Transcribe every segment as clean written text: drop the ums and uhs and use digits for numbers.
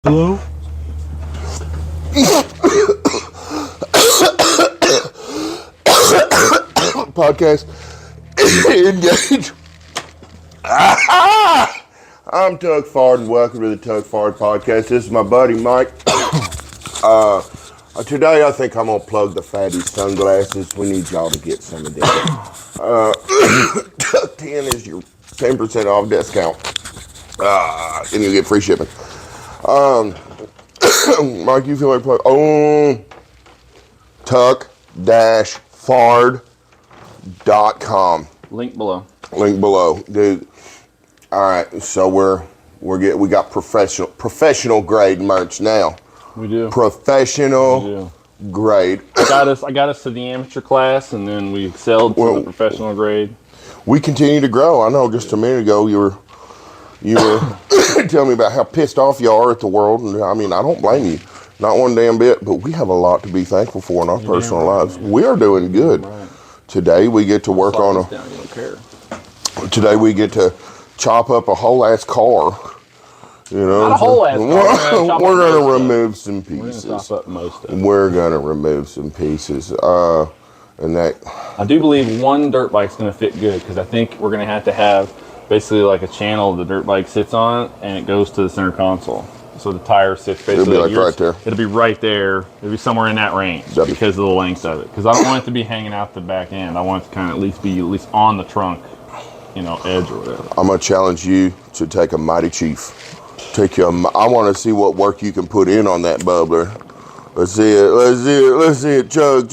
Hello? Podcast. Engage. I'm Tug Fard, and welcome to the Tug Fard Podcast. This is my buddy Mike. Today I think I'm going to plug the Fatty sunglasses. We need y'all to get some of them. 10 is your 10% off discount. And you get free shipping. Mike, you feel like plug? tuck-fard.com. Link below. Link below, dude. All right, so we got professional grade merch now. We do. Professional grade. I got us to the amateur class, and then we excelled to the professional grade. We continue to grow. I know just a minute ago you were telling me about how pissed off you are at the world, and I mean I don't blame you, not one damn bit. But we have a lot to be thankful for in our personal lives. We are doing good. Right. Today we get to work on you don't care. Today we get to chop up a whole ass car. You know, not a whole ass car. We're gonna remove some pieces. We're gonna chop up most of it. We're gonna remove some pieces. And that I do believe one dirt bike's gonna fit good because I think we're gonna have basically like a channel the dirt bike sits on, and it goes to the center console. So the tire sits basically. It'll be like right there. It'll be right there. It'll be somewhere in that range because of the length of it. Because I don't want it to be hanging out the back end. I want it to kind of be at least on the trunk, edge or whatever. I'm gonna challenge you to take a Mighty Chief. I want to see what work you can put in on that bubbler. Let's see it. Chug.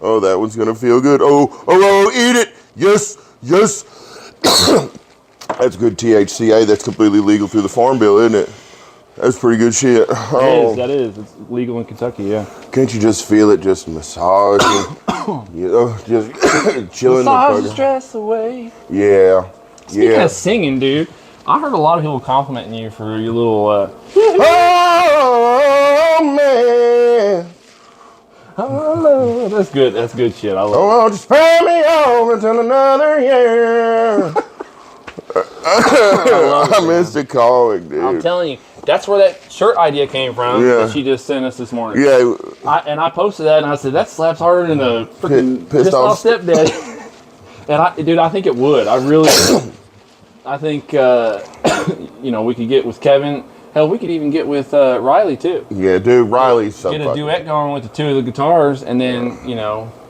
Oh, that one's gonna feel good. Oh, eat it. Yes. That's good THCA. That's completely legal through the Farm Bill, isn't it? That's pretty good shit. That is. It's legal in Kentucky, yeah. Can't you just feel it just massaging? Just chilling. Massage the stress away. Yeah. Speaking of singing, dude, I heard a lot of people complimenting you for your little. Oh man. Oh, that's good. That's good shit. I love it. Oh, just pay me over until another year. I missed the calling, dude. I'm telling you, that's where that shirt idea came from that she just sent us this morning. Yeah. I posted that, and I said, that slaps harder than a freaking pissed off stepdaddy. And I think it would. I really I think, we could get with Kevin. Hell, we could even get with Riley, too. Yeah, dude, Riley's so get a duet going with the two of the guitars, and then,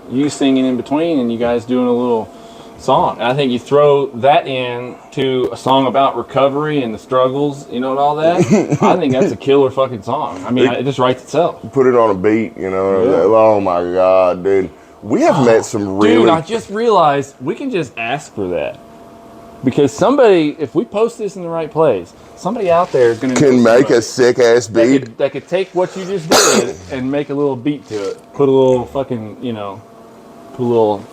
you singing in between, and you guys doing a little song. And I think you throw that in to a song about recovery and the struggles, and all that. I think that's a killer fucking song. I mean, it just writes itself. Put it on a beat, Oh, my God, dude. We have met some really... Dude, I just realized we can just ask for that. Because somebody, if we post this in the right place, somebody out there is going to... Can make a sick-ass beat. That could take what you just did and make a little beat to it. Put a little fucking, put a little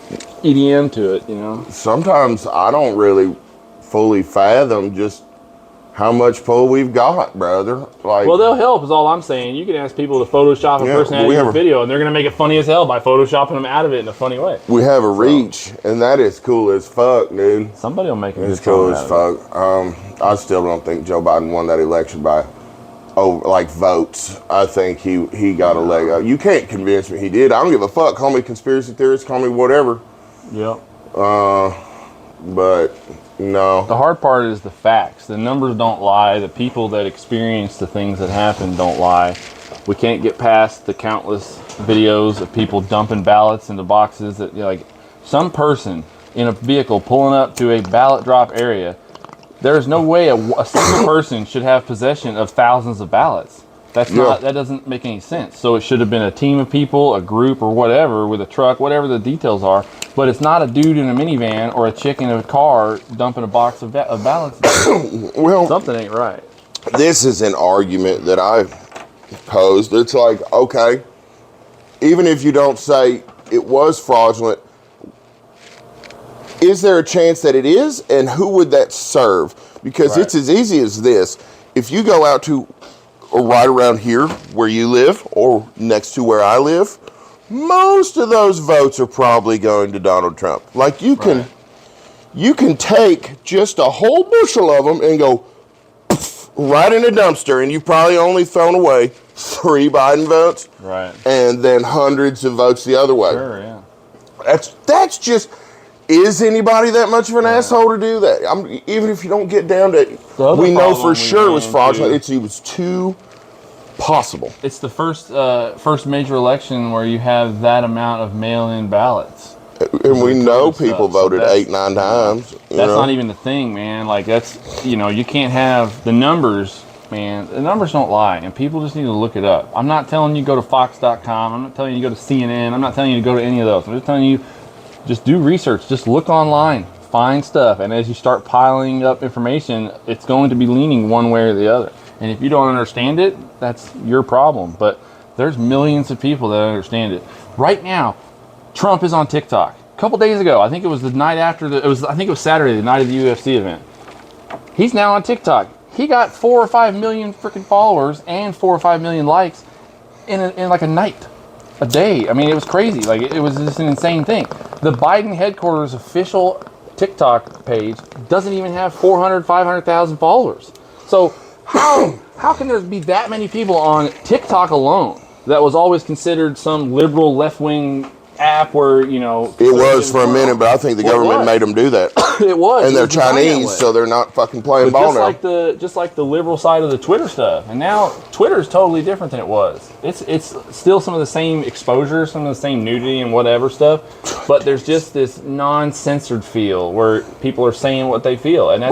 EDM to it, Sometimes I don't really fully fathom just how much pull we've got, brother. Well, they'll help is all I'm saying. You can ask people to Photoshop a person out of your video, and they're going to make it funny as hell by Photoshopping them out of it in a funny way. We have a reach, and that is cool as fuck, dude. Somebody will make it. It's cool as fuck. I still don't think Joe Biden won that election by, votes. I think he got a leg up. You can't convince me he did. I don't give a fuck. Call me conspiracy theorist. Call me whatever. Yep. But... No. The hard part is the facts. The numbers don't lie. The people that experience the things that happen don't lie. We can't get past the countless videos of people dumping ballots into boxes that, some person in a vehicle pulling up to a ballot drop area. There is no way a single person should have possession of thousands of ballots. That doesn't make any sense. So it should have been a team of people, a group, or whatever, with a truck, whatever the details are. But it's not a dude in a minivan or a chick in a car dumping a box of ballots. Well, something ain't right. This is an argument that I posed. It's like, okay, even if you don't say it was fraudulent, is there a chance that it is? And who would that serve? Because it's as easy as this. If you go out to right around here where you live or next to where I live, most of those votes are probably going to Donald Trump. Like you can You can take just a whole bushel of them and go right in a dumpster, and you've probably only thrown away 3 Biden votes, right? And then hundreds of votes the other way. Sure, yeah. That's just. Is anybody that much of an asshole to do that? Even if you don't get down to, we know for sure it was fraudulent. It was too possible. It's the first major election where you have that amount of mail-in ballots. And we know people voted 8, 9 times. That's not even the thing, man. Like, that's, you can't have the numbers, man. The numbers don't lie, and people just need to look it up. I'm not telling you go to Fox.com. I'm not telling you to go to CNN. I'm not telling you to go to any of those. I'm just telling you, just do research. Just look online. Find stuff. And as you start piling up information, it's going to be leaning one way or the other. And if you don't understand it, that's your problem. But there's millions of people that understand it. Right now, Trump is on TikTok. A couple days ago, I think it was the night after I think it was Saturday, the night of the UFC event. He's now on TikTok. He got 4 or 5 million freaking followers and 4 or 5 million likes in like a night, a day. I mean, it was crazy. Like, it was just an insane thing. The Biden headquarters official TikTok page doesn't even have 400, 500,000 followers. So how can there be that many people on TikTok alone that was always considered some liberal left-wing app where, it was for a minute, but I think the government made them do that. It was. And they're Chinese, so they're not fucking playing ball now. Just like the liberal side of the Twitter stuff. And now Twitter is totally different than it was. It's still some of the same exposure, some of the same nudity and whatever stuff, but there's just this non-censored feel where people are saying what they feel, and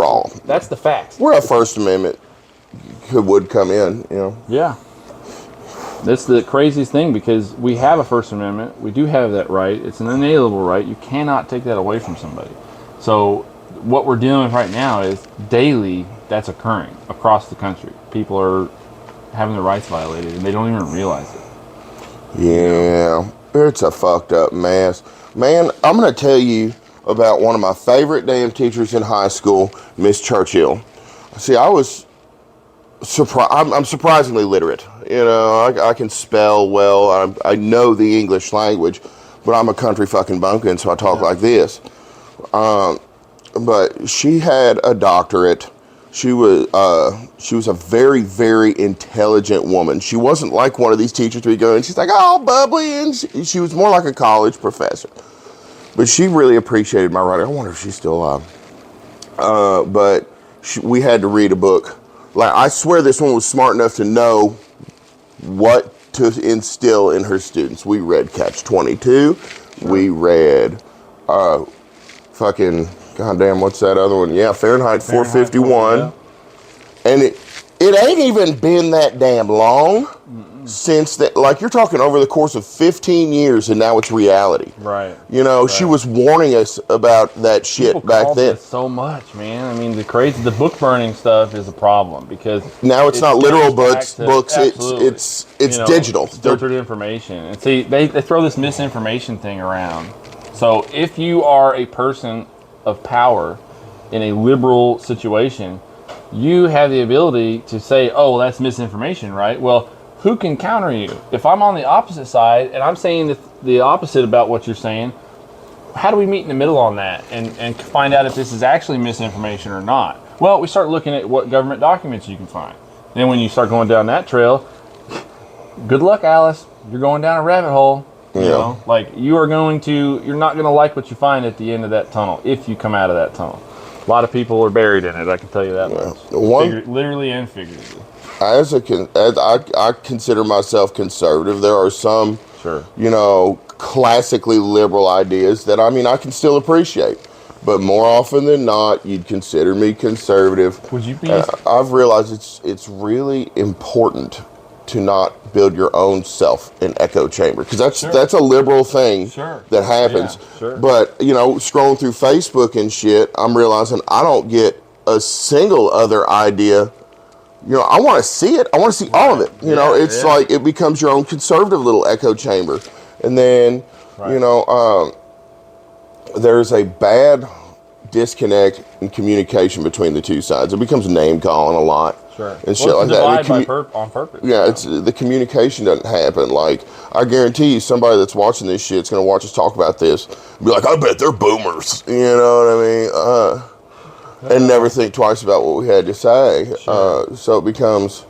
that's the facts. Where a First Amendment would come in, Yeah. That's the craziest thing, because we have a First Amendment. We do have that right. It's an inalienable right. You cannot take that away from somebody. So what we're dealing with right now is daily that's occurring across the country. People are having their rights violated, and they don't even realize it. Yeah, it's a fucked up mess. Man, I'm going to tell you about one of my favorite damn teachers in high school, Miss Churchill. See, I'm surprisingly literate. I can spell well. I know the English language, but I'm a country fucking bumpkin, so I talk like this. But she had a doctorate. She was a very, very intelligent woman. She wasn't like one of these teachers where you go and she's like, oh, bubbly, and she was more like a college professor. But she really appreciated my writing. I wonder if she's still alive. But we had to read a book. Like, I swear this one was smart enough to know what to instill in her students. We read Catch-22. We read fucking, goddamn, what's that other one? Yeah, Fahrenheit 451. Yeah. And it ain't even been that damn long since that. Like, you're talking over the course of 15 years, and now it's reality. Right. She was warning us about that shit People back then. So much, man. I mean, the book burning stuff is a problem, because now it's not literal books. It's digital. It's filtered information. And see, they throw this misinformation thing around. So if you are a person of power in a liberal situation, you have the ability to say, oh, that's misinformation, right? Well, who can counter you? If I'm on the opposite side and I'm saying the opposite about what you're saying, how do we meet in the middle on that and find out if this is actually misinformation or not? Well, we start looking at what government documents you can find. Then when you start going down that trail, good luck, Alice. You're going down a rabbit hole. Like, you're not going to like what you find at the end of that tunnel if you come out of that tunnel. A lot of people are buried in it, I can tell you that much. Literally and figuratively. As I consider myself conservative, there are some, classically liberal ideas that, I can still appreciate. But more often than not, you'd consider me conservative. Would you be? I've realized it's really important to not build your own self an echo chamber, because that's a liberal thing that happens. Yeah, sure. But scrolling through Facebook and shit, I'm realizing I don't get a single other idea. I want to see it. I want to see all of it. It's like it becomes your own conservative little echo chamber. And then, there's a bad disconnect in communication between the two sides. It becomes name calling a lot. Sure. And shit like that. On purpose. Yeah, it's the communication doesn't happen. Like, I guarantee you, somebody that's watching this shit is going to watch us talk about this and be like, I bet they're boomers. You know what I mean? And never think twice about what we had to say. Sure. So it becomes,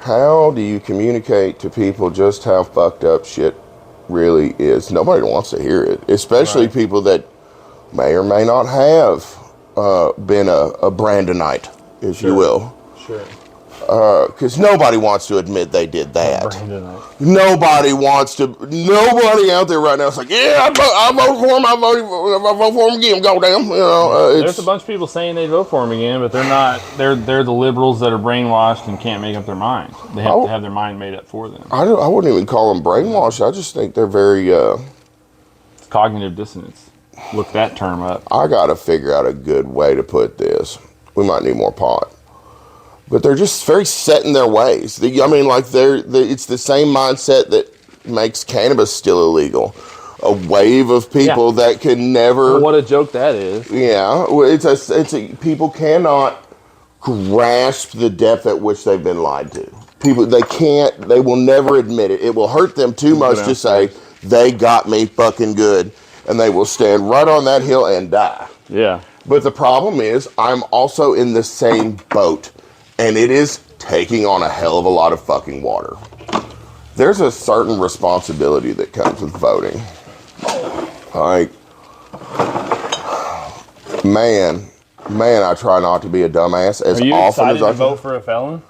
how do you communicate to people just how fucked up shit really is? Nobody wants to hear it, especially people that may or may not have been a Brandonite, if you will. Sure. Because nobody wants to admit they did that. Nobody out there right now is like, yeah, I vote for him. I vote for him again. Goddamn. You know, there's a bunch of people saying they vote for him again, but they're not. They're the liberals that are brainwashed and can't make up their mind. They have to have their mind made up for them. I wouldn't even call them brainwashed. I just think they're very it's cognitive dissonance. Look that term up. I got to figure out a good way to put this. We might need more pot. But they're just very set in their ways. I mean, like, it's the same mindset that makes cannabis still illegal. A wave of people that can never... Well, what a joke that is. Yeah. People cannot grasp the depth at which they've been lied to. They will never admit it. It will hurt them too much to say, they got me fucking good. And they will stand right on that hill and die. Yeah. But the problem is, I'm also in the same boat. And it is taking on a hell of a lot of fucking water. There's a certain responsibility that comes with voting. Like, man, I try not to be a dumbass as often as I can. Are you excited to vote for a felon?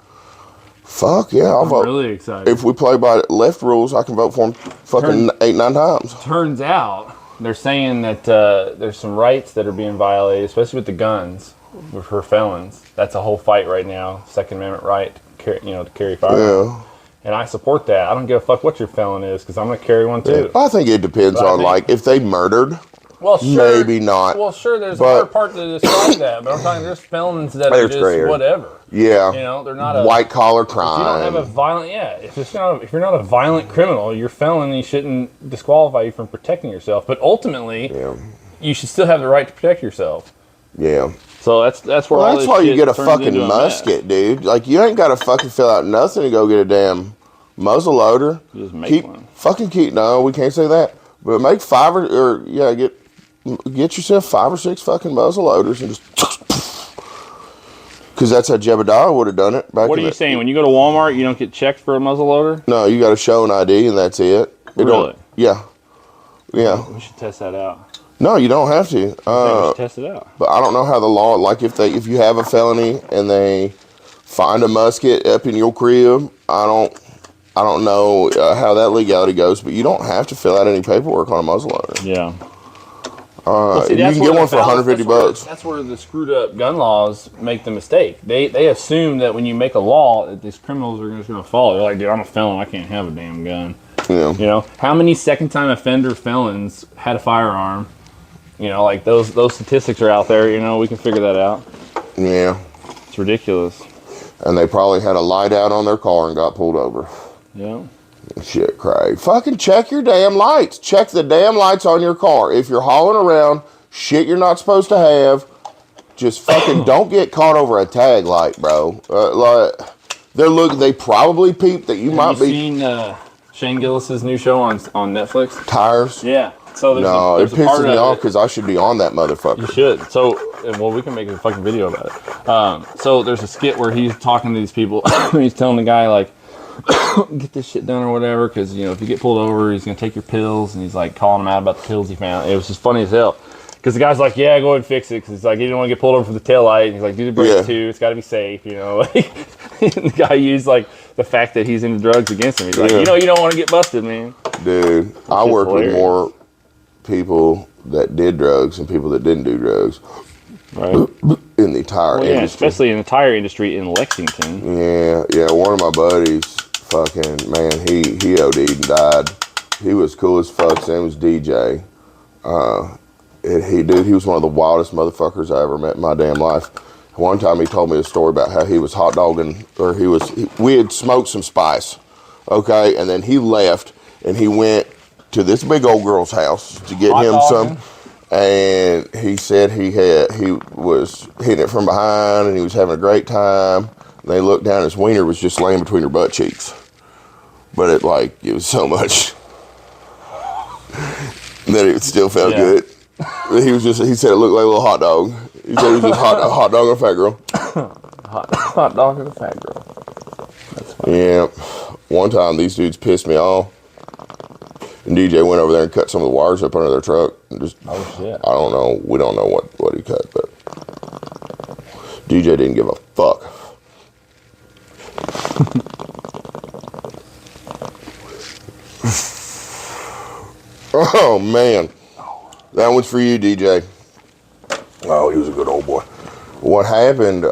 Fuck yeah, I'll vote. I'm really excited. If we play by left rules, I can vote for him fucking 8-9 times. Turns out, they're saying that there's some rights that are being violated, especially with the guns. For felons, that's a whole fight right now. Second Amendment right, to carry firearms. Yeah. And I support that. I don't give a fuck what your felon is, because I'm going to carry one too. Yeah. I think it depends on like if they murdered. Well, sure, maybe not. Well, sure, there's a hard part to describe that, but I'm talking just felons that are just whatever. Yeah, they're not a white collar crime. If you don't have a violent, if you're not a violent criminal, your felony shouldn't disqualify you from protecting yourself. But ultimately, you should still have the right to protect yourself. Yeah. So that's where that's why you get a fucking musket, dude. Like, you ain't got to fucking fill out nothing to go get a damn muzzle loader. You just make one. No, we can't say that. But make get yourself 5 or 6 fucking muzzle loaders and just, because that's how Jebediah would have done it. What are you saying? When you go to Walmart, you don't get checked for a muzzle loader? No, you got to show an ID and that's it. Really? Yeah. We should test that out. No, you don't have to. We should test it out. But I don't know how the law, like if you have a felony and they find a musket up in your crib, I don't know how that legality goes, but you don't have to fill out any paperwork on a muzzleloader. Yeah. You can get one for $150. That's where the screwed up gun laws make the mistake. They assume that when you make a law, that these criminals are just going to follow. They're like, dude, I'm a felon. I can't have a damn gun. Yeah. How many second-time offender felons had a firearm? Like those statistics are out there. We can figure that out. Yeah. It's ridiculous. And they probably had a light out on their car and got pulled over. Yeah. Shit, Craig. Fucking check your damn lights. Check the damn lights on your car. If you're hauling around shit you're not supposed to have, just fucking don't get caught over a tag light, bro. They probably peeped that you might be. Have you seen Shane Gillis's new show on Netflix? Tires? Yeah. So it pisses me off because I should be on that motherfucker. You should. So, we can make a fucking video about it. So there's a skit where he's talking to these people. He's telling the guy, like, get this shit done or whatever, because, if you get pulled over, he's going to take your pills, and he's, like, calling him out about the pills he found. It was just funny as hell. Because the guy's like, yeah, go ahead and fix it, because he's like, he didn't want to get pulled over for the taillight. And he's like, do the brake too. It's got to be safe, and the guy used, like, the fact that he's into drugs against him. He's like, you don't want to get busted, man. Dude, I worked with more people that did drugs and people that didn't do drugs. Right. In the tire industry. Especially in the tire industry in Lexington. Yeah. One of my buddies, fucking, man, he OD'd and died. He was cool as fuck. His name was DJ. He was one of the wildest motherfuckers I ever met in my damn life. One time he told me a story about how he was hot dogging, or we had smoked some spice, okay, and then he left and he went to this big old girl's house to get him some, And he said he was hitting it from behind and he was having a great time. And they looked down, his wiener was just laying between her butt cheeks. But it was so much that it still felt good. He said it looked like a little hot dog. He said he was just a hot dog and a fat girl. hot dog and a fat girl. That's funny. Yeah. One time these dudes pissed me off. And DJ went over there and cut some of the wires up under their truck. And just, oh, shit. I don't know. We don't know what he cut, but DJ didn't give a fuck. Oh, man. That one's for you, DJ. Oh, he was a good old boy. What happened,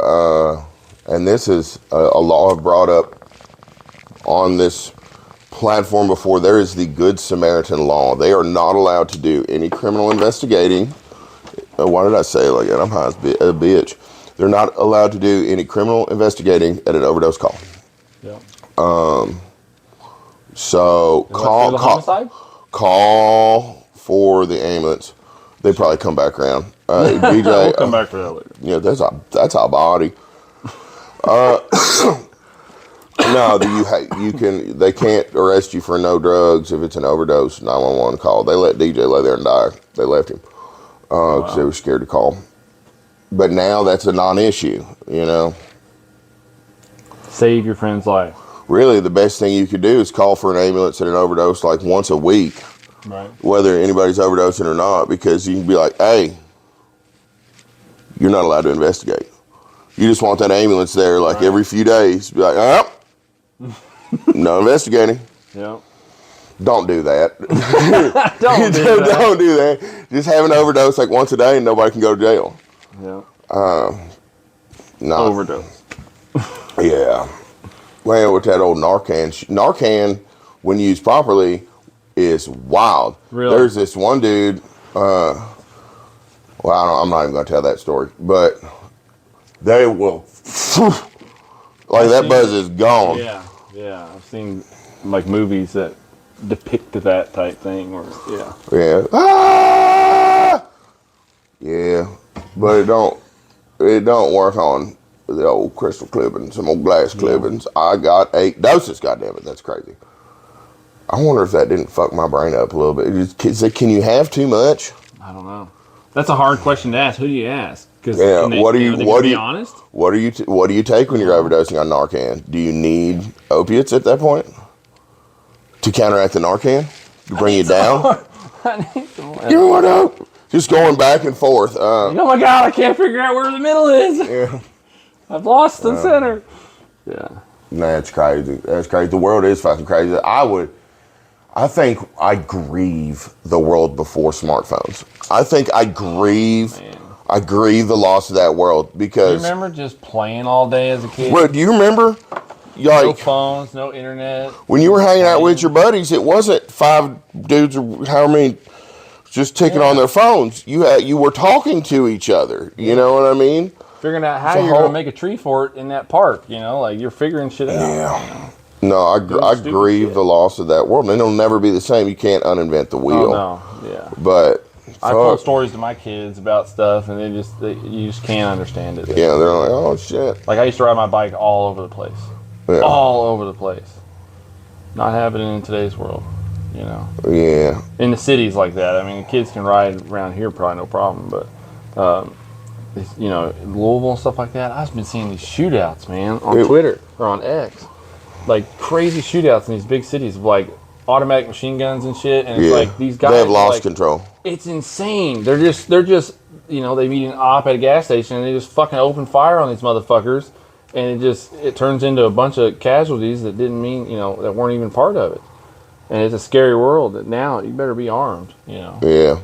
and this is a law I've brought up on this platform before, there is the Good Samaritan law. They are not allowed to do any criminal investigating. Why did I say it like that? I'm high as a bitch. They're not allowed to do any criminal investigating at an overdose call. Yeah. So call for the ambulance. They probably come back around. DJ, we'll come back for that later. Yeah, that's our body. No, they can't arrest you for no drugs if it's an overdose 911 call. They let DJ lay there and die. They left him because they were scared to call. But now that's a non-issue, you know. Save your friend's life. Really, the best thing you could do is call for an ambulance at an overdose like once a week. Right. Whether anybody's overdosing or not, because you can be like, hey, you're not allowed to investigate. You just want that ambulance there like every few days. Be like, no investigating. Yeah. Don't do that. Don't do that. Don't do that. Just have an overdose like once a day and nobody can go to jail. Yeah. No. Overdose. Yeah. Well, with that old Narcan. Narcan, when used properly, is wild. Really? There's this one dude. I'm not even going to tell that story, but they will. That buzz is gone. Yeah. I've seen like movies that depict that type thing, or Yeah. Yeah, but it don't work on the old crystal clippings, some old glass clippings. I got 8 doses. Goddamn it, that's crazy. I wonder if that didn't fuck my brain up a little bit. Can you have too much? I don't know. That's a hard question to ask. Who do you ask? Because what do you honest? What do you take when you're overdosing on Narcan? Do you need opiates at that point to counteract the Narcan to bring you down? I need some more. You know what up? Just going back and forth. Oh my God! I can't figure out where the middle is. Yeah. I've lost the center. Yeah. That's crazy. That's crazy. The world is fucking crazy. I think I grieve the world before smartphones. I think I grieve the loss of that world because. Do you remember just playing all day as a kid? Well, do you remember? No phones, no internet. When you were hanging out with your buddies, it wasn't 5 dudes or however many just ticking on their phones. You were talking to each other. You know what I mean? Figuring out how you're going to make a tree fort in that park. You know, like you're figuring shit out. Yeah. You know? No, I grieve the loss of that world. And it'll never be the same. You can't uninvent the wheel. Oh, no. Yeah. But I told stories to my kids about stuff, and you just can't understand it. Yeah, they're like, oh shit. Like I used to ride my bike all over the place. Yeah. All over the place. Not happening in today's world, you know. Yeah. In the cities like that. I mean, the kids can ride around here probably no problem, but you know, Louisville and stuff like that. I've been seeing these shootouts, man, on Twitter or on X. Like crazy shootouts in these big cities of like automatic machine guns and shit, and it's like these guys they have lost control. It's insane. They're just you know, they meet an op at a gas station and they just fucking open fire on these motherfuckers, and it turns into a bunch of casualties that didn't mean, you know, that weren't even part of it. And it's a scary world that now you better be armed, you know. Yeah.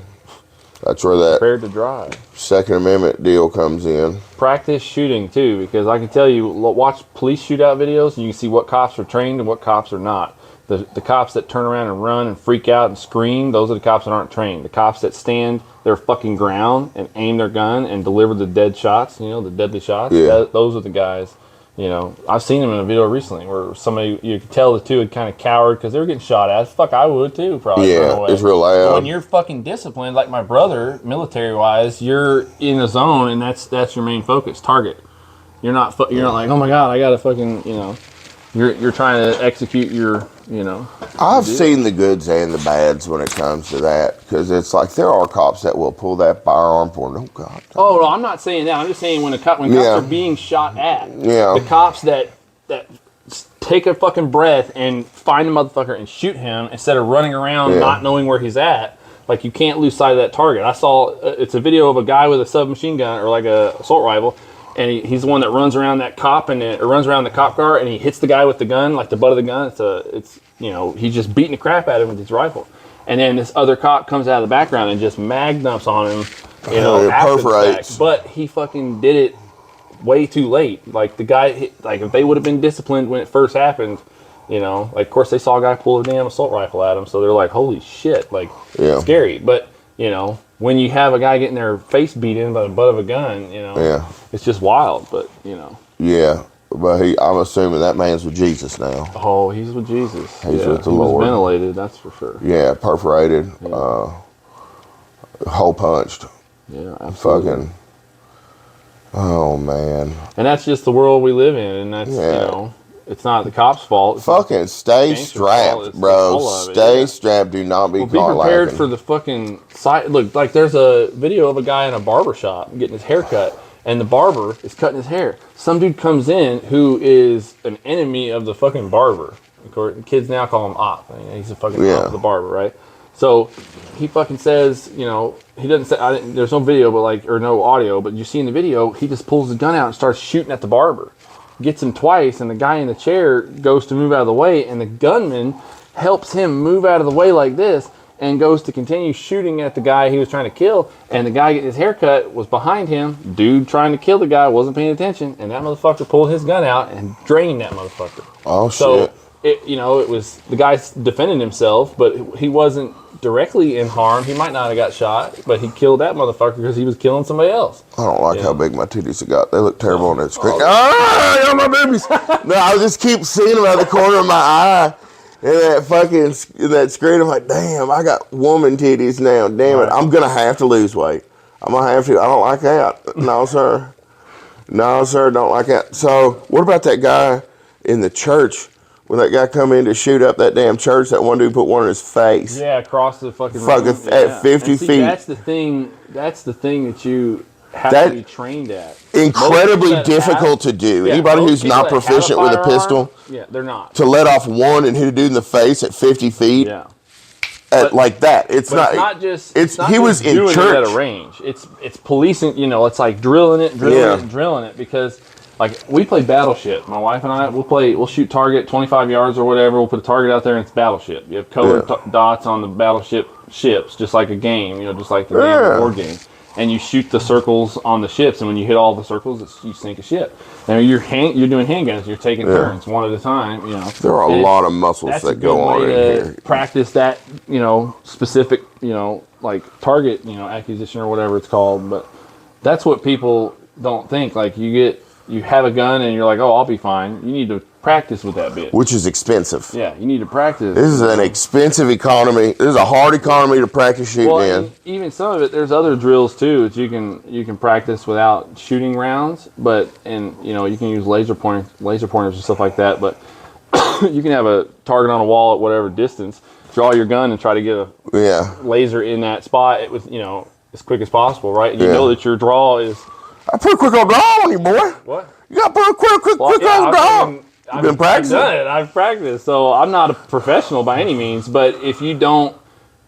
That's where that prepared to drive. Second Amendment deal comes in. Practice shooting too, because I can tell you, watch police shootout videos and you can see what cops are trained and what cops are not. The cops that turn around and run and freak out and scream, those are the cops that aren't trained. The cops that stand their fucking ground and aim their gun and deliver the dead shots, you know, the deadly shots, those are the guys, You know, I've seen them in a video recently where somebody, you could tell the two had kind of cowered because they were getting shot at. Fuck, I would too, probably. Yeah, it's real loud. But when you're fucking disciplined, like my brother, military-wise, you're in the zone, and that's your main focus, target. You're not like, oh my god, I gotta fucking, you know, you're trying to execute your, you know. I've seen the goods and the bads when it comes to that, because it's like there are cops that will pull that firearm for no god. Oh no, I'm not saying that. I'm just saying when cops are being shot at, the cops that take a fucking breath and find a motherfucker and shoot him instead of running around not knowing where he's at. Like, you can't lose sight of that target. I saw it's a video of a guy with a submachine gun or like a assault rifle. And he's the one that runs around that cop or runs around the cop car, and he hits the guy with the gun, like the butt of the gun. It's you know, he's just beating the crap out of him with his rifle. And then this other cop comes out of the background and just mag dumps on him, you know, after the fact. But he fucking did it way too late. Like, the guy, like, if they would have been disciplined when it first happened, you know, like, of course they saw a guy pull a damn assault rifle at him, so they're like, holy shit, like, scary. But, you know, when you have a guy getting their face beat in by the butt of a gun, you know, it's just wild, but, you know. Yeah, but I'm assuming that man's with Jesus now. Oh, he's with Jesus. He's with the Lord. He was ventilated, that's for sure. Yeah, perforated, hole punched. Yeah, absolutely. Fucking, oh, man. And that's just the world we live in, and that's, you know, it's not the cops' fault. It's fucking stay strapped, bro. Stay strapped. Do not be caught lacking. Be prepared for the fucking side. Look, like, there's a video of a guy in a barber shop getting his hair cut, and the barber is cutting his hair. Some dude comes in who is an enemy of the fucking barber. Of course, kids now call him Op. He's a fucking Op of the barber, right? So he fucking says, you know, he doesn't say, there's no video, but like, or no audio, but you see in the video, he just pulls the gun out and starts shooting at the barber. Gets him twice, and the guy in the chair goes to move out of the way, and the gunman helps him move out of the way like this and goes to continue shooting at the guy he was trying to kill, and the guy getting his haircut was behind him. Dude trying to kill the guy wasn't paying attention, and that motherfucker pulled his gun out and drained that motherfucker. Oh, so shit. You know, it was the guy defending himself, but he wasn't directly in harm. He might not have got shot, but he killed that motherfucker because he was killing somebody else. I don't like how big my titties have got. They look terrible on that screen. Oh, my babies. No, I just keep seeing them out of the corner of my eye. And that screen, I'm like, damn, I got woman titties now. Damn it. I'm going to have to lose weight. I'm going to have to. I don't like that. No, sir. No, sir, don't like that. So, what about that guy in the church? When that guy come in to shoot up that damn church, that one dude put one in his face. Yeah, across the fucking room. At 50 feet. That's the thing that you have to be trained at. Incredibly difficult to do. Anybody who's not proficient with a pistol, they're not. To let off one and hit a dude in the face at 50 feet. Yeah. Like that. It's not just he was in church at a range. It's policing, you know, it's like drilling it because like, we play Battleship. My wife and I, we'll shoot target 25 yards or whatever. We'll put a target out there, and it's Battleship. You have colored dots on the Battleship ships, just like a game, you know, just like the board game. And you shoot the circles on the ships, and when you hit all the circles, you sink a ship. Now, you're doing handguns. You're taking turns, one at a time, you know. There are a lot of muscles that go on in here. Practice that, you know, specific, you know, like target, you know, acquisition or whatever it's called. But that's what people don't think. Like, you have a gun and you're like, oh, I'll be fine. You need to practice with that bitch. Which is expensive. Yeah, you need to practice. This is an expensive economy. This is a hard economy to practice shooting in. Even some of it, there's other drills too that you can practice without shooting rounds. And you know, you can use laser pointers and stuff like that. But you can have a target on a wall at whatever distance. Draw your gun and try to get a laser in that spot with, you know, as quick as possible, right? And you know that your draw is. I put a quick old draw on you, boy. What? You got to put a quick old draw. You've been practicing? I've done it. I've practiced. So I'm not a professional by any means, but if you don't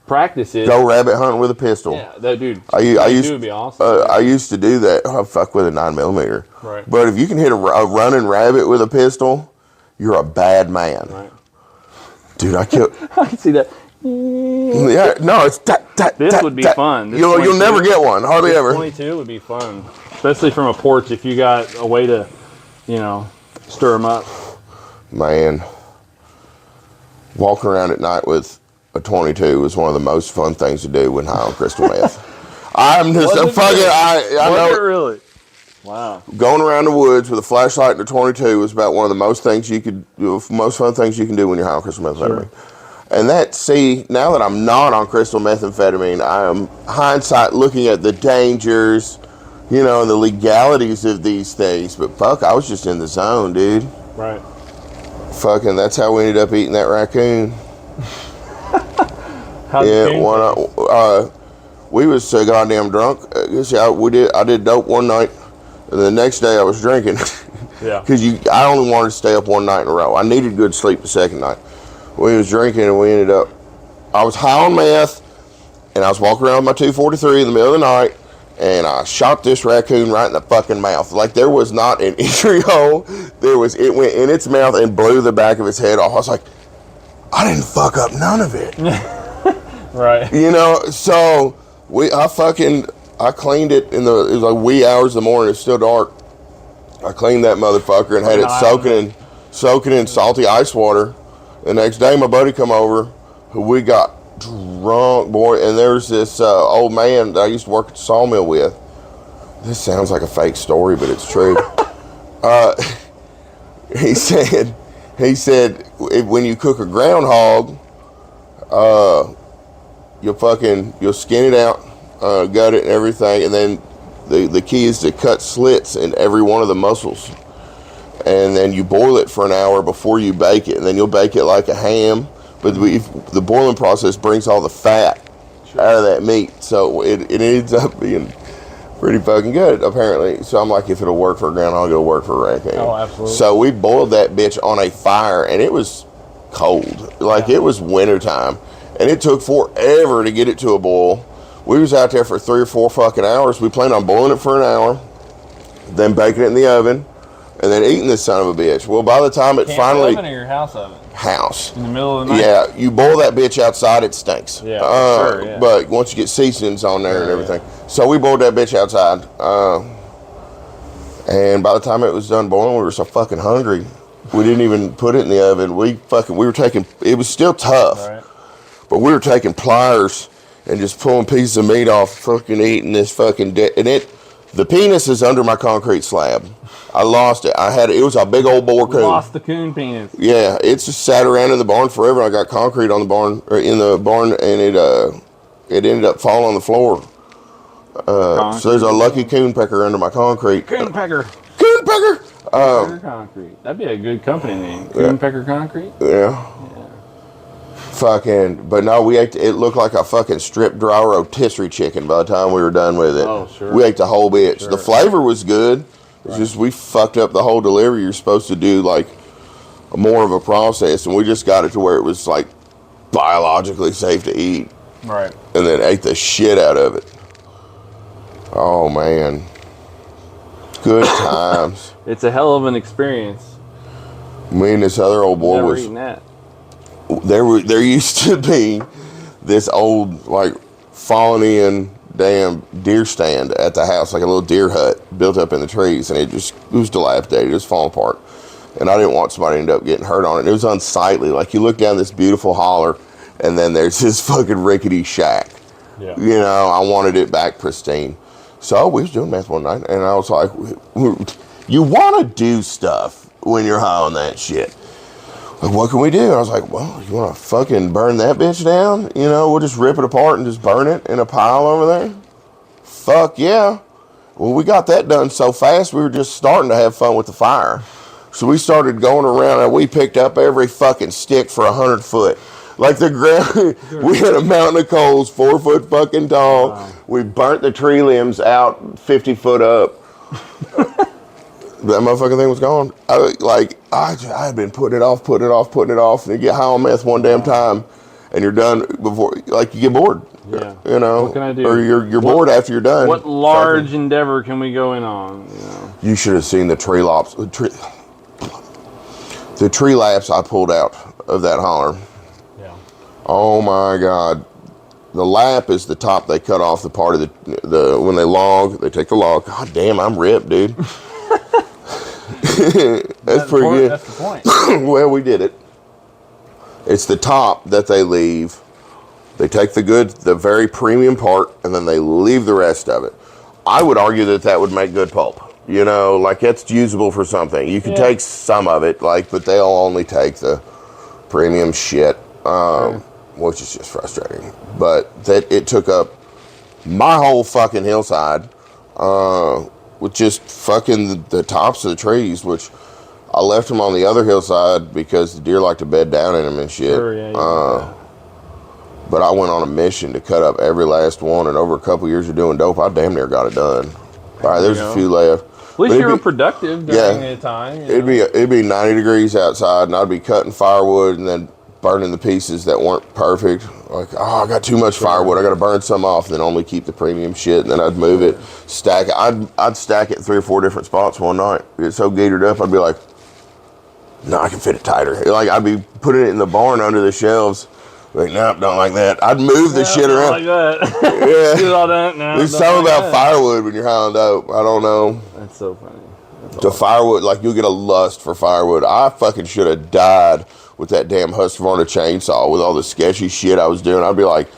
practice it. Go rabbit hunting with a pistol. Yeah, that dude. I used to be awesome. I used to do that. Oh, fuck with a 9mm. Right. But if you can hit a running rabbit with a pistol, you're a bad man. Right. Dude, I killed. I can see that. Yeah, no, it's This would be fun. You'll never get one, hardly ever. 22 would be fun, especially from a porch if you got a way to, you know, stir them up. Man, walking around at night with a 22 is one of the most fun things to do when high on crystal meth. I'm just fucking. I know. Really? Wow. Going around the woods with a flashlight and a 22 was about one of the most fun things you can do when you're high on crystal methamphetamine. Sure. And now that I'm not on crystal methamphetamine, I am hindsight looking at the dangers, and the legalities of these things. But fuck, I was just in the zone, dude. Right. Fucking, that's how we ended up eating that raccoon. We was so goddamn drunk. I did dope one night, and the next day I was drinking. Yeah. Because I only wanted to stay up one night in a row. I needed good sleep the second night. We was drinking, and I was high on meth, and I was walking around with my 243 in the middle of the night, and I shot this raccoon right in the fucking mouth. Like, there was not an entry hole. It went in its mouth and blew the back of its head off. I was like, I didn't fuck up none of it. Right. So I cleaned it it was like wee hours of the morning. It's still dark. I cleaned that motherfucker and had it soaking in salty ice water. The next day, my buddy come over, who we got drunk, boy, and there's this old man that I used to work at the sawmill with. This sounds like a fake story, but it's true. He said, when you cook a groundhog, you'll skin it out, gut it and everything, and then the key is to cut slits in every one of the muscles. And then you boil it for an hour before you bake it, and then you'll bake it like a ham. But the boiling process brings all the fat out of that meat, so it ends up being pretty fucking good, apparently. So I'm like, if it'll work for a groundhog, it'll work for a raccoon. Oh, absolutely. So we boiled that bitch on a fire, and it was cold. Like, it was wintertime, and it took forever to get it to a boil. We was out there for 3 or 4 fucking hours. We planned on boiling it for an hour, then baking it in the oven, and then eating this son of a bitch. Well, by the time it finally... oven or your house oven? House. In the middle of the night? Yeah, you boil that bitch outside, it stinks. Yeah, sure, yeah. But once you get seasonings on there and everything. Yeah. So we boiled that bitch outside. And by the time it was done boiling, we were so fucking hungry. We didn't even put it in the oven. We were taking... It was still tough. Right. But we were taking pliers and just pulling pieces of meat off, fucking eating this fucking... The penis is under my concrete slab. I lost it. It was a big old boar coon. Lost the coon penis. Yeah, it's just sat around in the barn forever. I got concrete on the barn, or in the barn, and it ended up falling on the floor. So there's a lucky coon pecker under my concrete. Coon pecker. Coon pecker. Pecker Concrete. That'd be a good company name. Coon Pecker Concrete. Yeah. Fucking, but no, we ate. It looked like a fucking strip dry rotisserie chicken by the time we were done with it. Oh, sure. We ate the whole bitch. Sure. The flavor was good. It's just we fucked up the whole delivery. You're supposed to do like more of a process, and we just got it to where it was like biologically safe to eat. Right. And then ate the shit out of it. Oh man, good times. It's a hell of an experience. Me and this other old boy was. Eating that. There used to be this old like fallen in damn deer stand at the house, like a little deer hut built up in the trees, and it was dilapidated. It was falling apart, and I didn't want somebody to end up getting hurt on it. It was unsightly. Like, you look down this beautiful holler, and then there's this fucking rickety shack. Yeah. I wanted it back pristine. So we was doing meth one night, and I was like, you want to do stuff when you're high on that shit. Like, what can we do? And I was like, well, you want to fucking burn that bitch down? We'll just rip it apart and just burn it in a pile over there? Fuck yeah. Well, we got that done so fast, we were just starting to have fun with the fire. So we started going around, and we picked up every fucking stick for 100 foot. Like, the ground, we had a mountain of coals 4 foot fucking tall. Wow. We burnt the tree limbs out 50 foot up. That motherfucking thing was gone. I had been putting it off, and you get high on meth one damn time, and you're done before, like, you get bored. Yeah. What can I do? Or you're bored after you're done. What large endeavor can we go in on? You should have seen the tree laps. The tree laps I pulled out of that holler. Yeah. Oh my God. The lap is the top. They cut off the part of the when they log. They take the log. God damn, I'm ripped, dude. That's pretty good. That's the point. Well, we did it. It's the top that they leave. They take the very premium part, and then they leave the rest of it. I would argue that would make good pulp. You know, like it's usable for something. You can take some of it, like, but they'll only take the premium shit, which is just frustrating. But that it took up my whole fucking hillside, with just fucking the tops of the trees, which I left them on the other hillside because the deer like to bed down in them and shit. Sure, yeah. But I went on a mission to cut up every last one, and over a couple years of doing dope, I damn near got it done. All right, there's a few left. At least you were productive during the time. It'd be 90 degrees outside, and I'd be cutting firewood and then burning the pieces that weren't perfect. Like, oh, I got too much firewood. I got to burn some off, and then only keep the premium shit. And then I'd move it, stack it. I'd stack it 3 or 4 different spots one night. It's so gated up, I'd be like, no, I can fit it tighter. Like, I'd be putting it in the barn under the shelves. Like, nope, don't like that. I'd move the shit around. Like that. Yeah. Get it all done. No, there's something about firewood when you're high on dope. I don't know. That's so funny. The firewood, like, you'll get a lust for firewood. I fucking should have died with that damn Husqvarna chainsaw with all the sketchy shit I was doing. I'd be like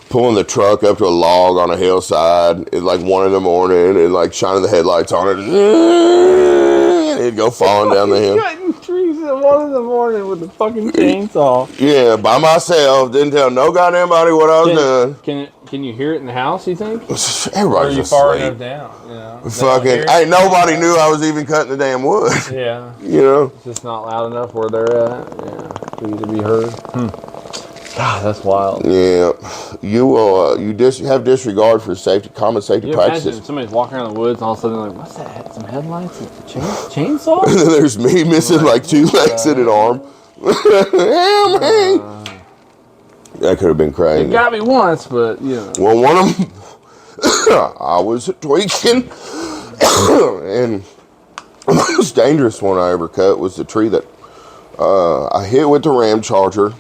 pulling the truck up to a log on a hillside at like 1 a.m. and like shining the headlights on it. And it'd go falling down the hill. Cutting trees at 1 a.m. with a fucking chainsaw. Yeah, by myself. Didn't tell no goddamn body what I was doing. Can you hear it in the house, you think? Everybody's or are you far asleep. enough down? You know? Fucking, ain't nobody knew I was even cutting the damn wood. Yeah. You know? It's just not loud enough where they're at. Yeah. For you to be heard. God, that's wild. Yeah. You will, you have disregard for common safety practices. Imagine somebody's walking around the woods and all of a sudden like, what's that? Some headlights? It's a chainsaw? And then there's me missing like 2 legs and an arm. That could have been crazy. It got me once, but, you know. Well, one of them, I was tweaking, and the most dangerous one I ever cut was the tree that I hit with the ram charger.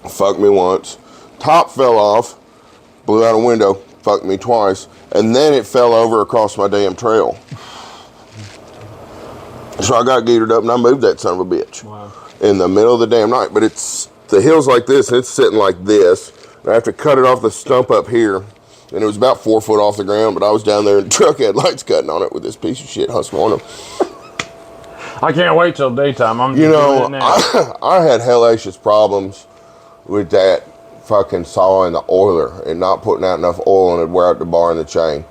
Fucked me once. Top fell off, blew out a window, fucked me twice, and then it fell over across my damn trail. So I got gated up and I moved that son of a bitch. Wow. In the middle of the damn night. But the hill's like this, and it's sitting like this. And I have to cut it off the stump up here. And it was about 4 foot off the ground, but I was down there and the truck had lights cutting on it with this piece of shit Husqvarna. I can't wait till daytime. I'm You know, doing it now. I had hellacious problems with that fucking saw and the oiler and not putting out enough oil, and it'd wear out the bar and the chain.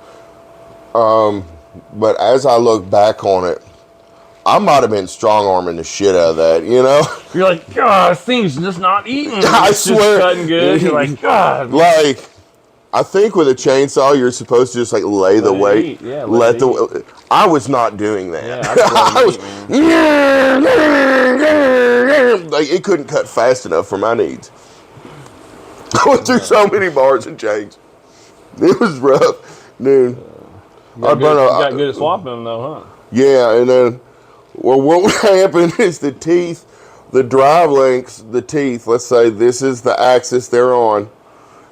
But as I look back on it, I might have been strong-arming the shit out of that, you know? You're like, God, this thing's just not eating. I It's swear. just cutting good. You're like, God. Like, I think with a chainsaw, you're supposed to just like lay the weight. Yeah, I was not doing that. Yeah, I was like, it couldn't cut fast enough for my needs. I went through so many bars and chains. It was rough, dude. You got good at swapping them, though, huh? Yeah, and then, well, what would happen is the teeth, the drive links, the teeth, let's say this is the axis they're on,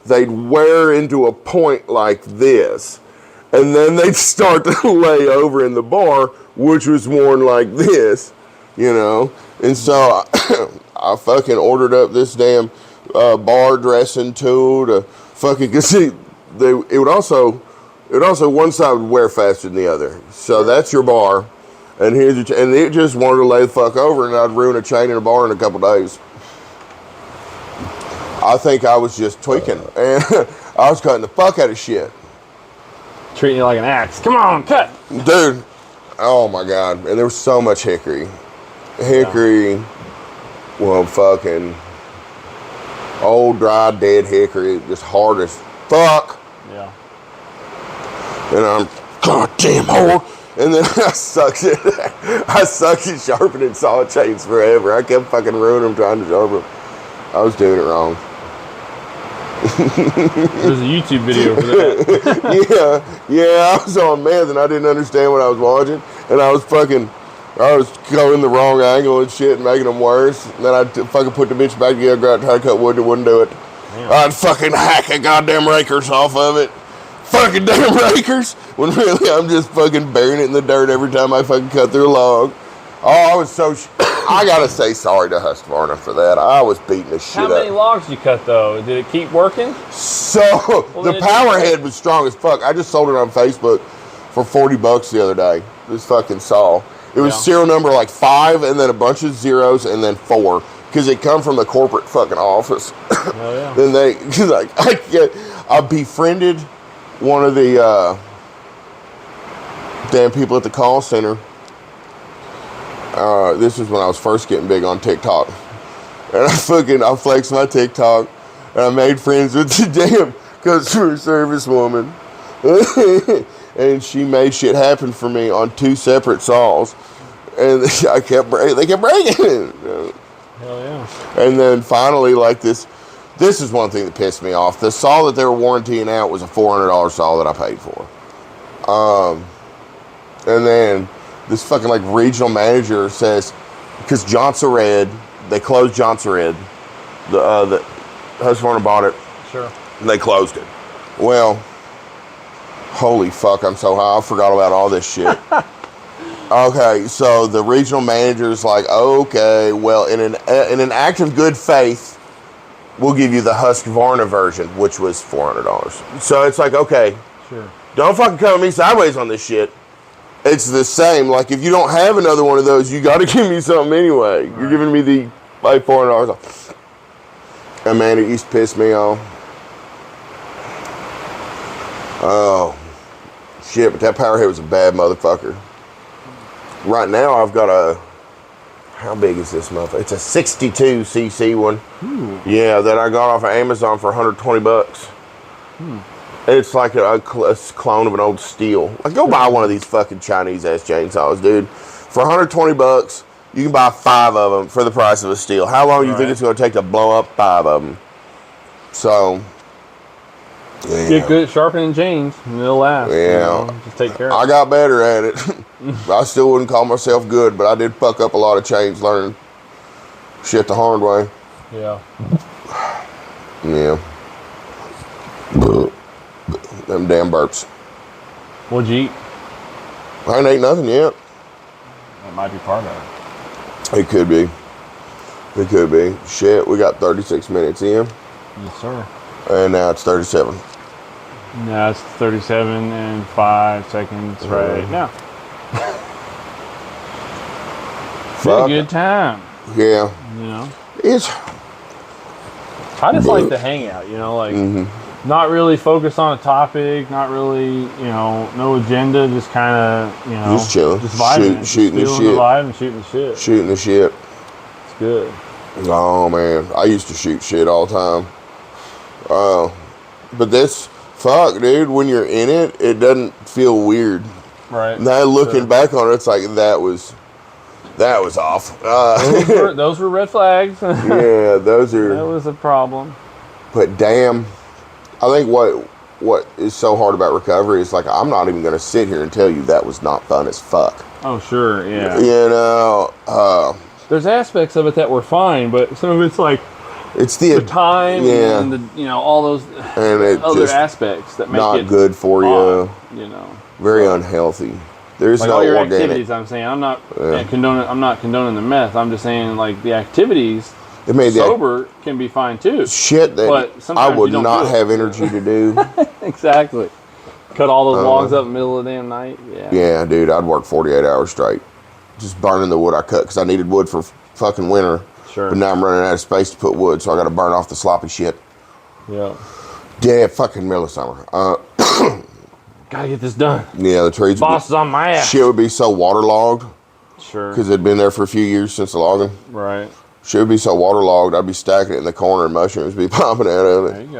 they'd wear into a point like this, and then they'd start to lay over in the bar, which was worn like this, you know? And so I fucking ordered up this damn bar dressing tool to fucking, cause it would also one side would wear faster than the other. So that's your bar, and here's your and it just wanted to lay the fuck over, and I'd ruin a chain in a bar in a couple days. I think I was just tweaking, and I was cutting the fuck out of shit. Treating you like an axe. Come on, cut. Dude, oh my God. And there was so much hickory. Well, fucking old, dry, dead hickory, just hard as fuck. Yeah. And I'm, goddamn hard. And then I sucked at sharpening saw chains forever. I kept fucking ruining them trying to sharpen them. I was doing it wrong. There's a YouTube video for that. yeah, I was on meth and I didn't understand what I was watching. And I was going the wrong angle and shit and making them worse. And then I'd fucking put the bitch back together, go out, try to cut wood and it wouldn't do it. Damn. I'd fucking hack a goddamn rakers off of it. Fucking damn rakers. When really I'm just fucking burying it in the dirt every time I fucking cut through a log. Oh, I was so... I gotta say sorry to Husqvarna for that. I was beating the shit up. How many logs did you cut, though? Did it keep working? So, the power head was strong as fuck. I just sold it on Facebook for $40 the other day. This fucking saw. It was Yeah. serial number like 5 and then a bunch of zeros and then 4 because it come from the corporate fucking office. Hell yeah. Then they, cause like, I befriended one of the damn people at the call center. This was when I was first getting big on TikTok. And I flexed my TikTok and I made friends with the damn customer service woman. And she made shit happen for me on 2 separate saws. And they kept breaking. Hell yeah. And then finally, like this is one thing that pissed me off. The saw that they were warrantying out was a $400 saw that I paid for. And then this fucking like regional manager says, because Johnson Red, they closed Johnson Red. The Husqvarna bought it. Sure. And they closed it. Well, holy fuck, I'm so high. I forgot about all this shit. Okay, so the regional manager's like, okay, well, in an act of good faith, we'll give you the Husqvarna version, which was $400. So it's like, okay, sure, don't fucking come at me sideways on this shit. It's the same. Like, if you don't have another one of those, you got to give me something anyway. Right. You're giving me the like $400. And man, it used to piss me off. Oh, shit, but that Powerhead was a bad motherfucker. Right now, I've got a, how big is this motherfucker? It's a 62cc one. Ooh. Yeah, that I got off of Amazon for $120. It's like a clone of an old steel. Like, go buy one of these fucking Chinese-ass chainsaws, dude. For $120, you can buy 5 of them for the price of a steel. How long do you think it's going to take to blow up 5 of them? So... yeah. Get good at sharpening chains and they'll last. Yeah. Just take care of it. I got better at it. I still wouldn't call myself good, but I did fuck up a lot of chains learning shit the hard way. Yeah. Yeah. Them damn burps. What'd you eat? I ain't ate nothing yet. That might be part of it. It could be. It could be. Shit, we got 36 minutes in. Yes, sir. And now it's 37. Now it's 37 and 5 seconds right now. Been a good time. Yeah. You know? It's... I just like the hangout, you know, like not really focused on a topic, not really, you know, no agenda, just kind of, you know, just chilling, just vibing, shooting the shit, the vibe and shooting the shit. Shooting the shit. It's good. Oh man, I used to shoot shit all the time. But this, fuck, dude, when you're in it, it doesn't feel weird. Right. Now looking back on it, it's like that was off. Those were red flags. Yeah, those are. That was a problem. But damn, I think what is so hard about recovery is like I'm not even gonna sit here and tell you that was not fun as fuck. Oh sure, yeah. You know, there's aspects of it that were fine, but some of it's like it's the time and the, you know, all those and it other just aspects that make not it good for odd, you know, very unhealthy. There's like no all your organic activities. I'm saying I'm not condoning the meth. I'm just saying like the activities. It made sober can be fine too. Shit that I would not have energy to do. Exactly. Cut all those logs up in the middle of the damn night. Yeah. Yeah, dude, I'd work 48 hours straight, just burning the wood I cut because I needed wood for fucking winter. Sure. But now I'm running out of space to put wood, so I got to burn off the sloppy shit. Yeah. Yeah, fucking middle of summer. Gotta get this done. Yeah, the trees. Boss is on my ass. Shit would be so waterlogged. Sure. Because it'd been there for a few years since the logging. Right. Shit would be so waterlogged, I'd be stacking it in the corner and mushrooms be popping out of it. There you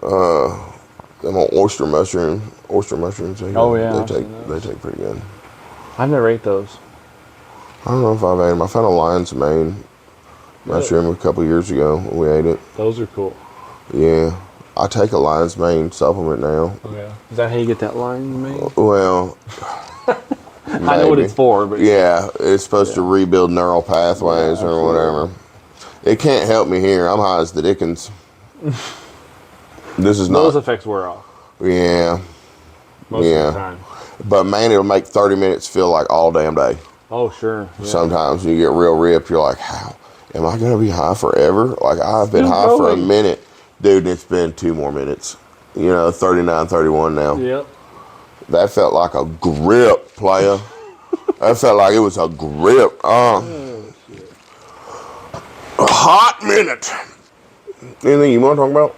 go. Them old oyster mushrooms. Oh yeah. They take pretty good. I've never ate those. I don't know if I've ate them. I found a lion's mane mushroom a couple years ago. We ate it. Those are cool. Yeah. I take a lion's mane supplement now. Oh yeah. Is that how you get that lion's mane? Well, I know what it's for, but yeah, it's supposed to rebuild neural pathways or whatever. It can't help me here. I'm high as the Dickens. This is not. Those effects wear off. Yeah. Most of the time. But man, it'll make 30 minutes feel like all damn day. Oh sure. Yeah. Sometimes when you get real ripped, you're like, how am I gonna be high forever? Like I've been high for a minute. Dude, it's been 2 more minutes. You know, 39, 31 now. Yep. That felt like a grip, player. I felt like it was a grip. A hot minute. Anything you want to talk about?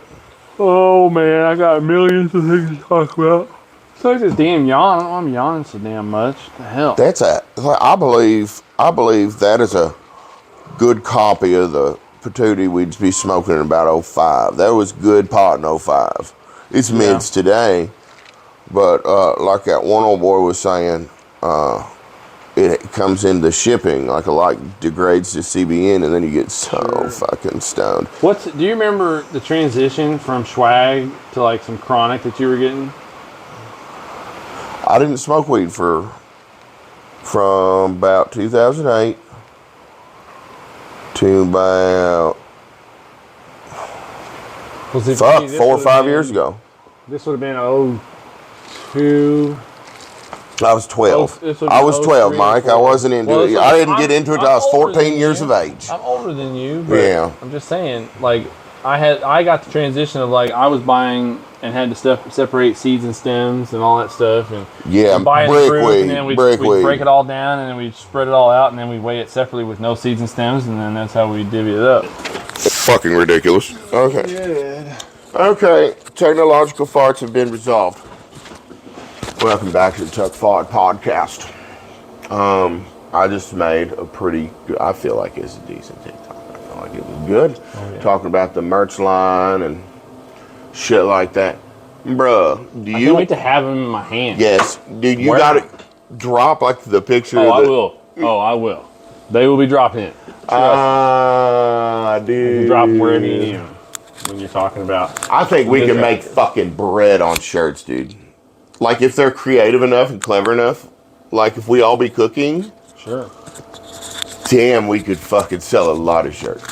Oh man, I got millions of things to talk about. It's like this damn yawn. I don't know why I'm yawning so damn much. What the hell? That's I believe that is a good copy of the patootie we'd be smoking in about 05. That was good pot in 05. It's mids today, but like that one old boy was saying, it comes into shipping, like a lot degrades to CBN, and then you get so fucking stoned. Do you remember the transition from swag to like some chronic that you were getting? I didn't smoke weed from about 2008 to about 4 or 5 years ago. This would have been 02. I was 12. I was 12, Mike. I wasn't into it. I didn't get into it until I was 14 years of age. I'm older than you, but I'm just saying, like, I got the transition of, like, I was buying and had to separate seeds and stems and all that stuff. And buy the fruit, and then we'd break it all down, and then we'd spread it all out, and then we'd weigh it separately with no seeds and stems, and then that's how we divvy it up. Fucking ridiculous. Okay. Okay. Technological farts have been resolved. Welcome back to the Chuck Ford podcast. I just made a pretty good, I feel like it's a decent TikTok. I feel like it was good. Oh, yeah. Talking about the merch line and shit like that. Bruh, I can't wait to have them in my hand. Yes. Dude, you got to drop like the picture. I will. I will. They will be dropping it. Dude. You drop them wherever you need them when you're talking about. I think we can make fucking bread on shirts, dude. Like, if they're creative enough and clever enough, like, if we all be cooking, damn, we could fucking sell a lot of shirts.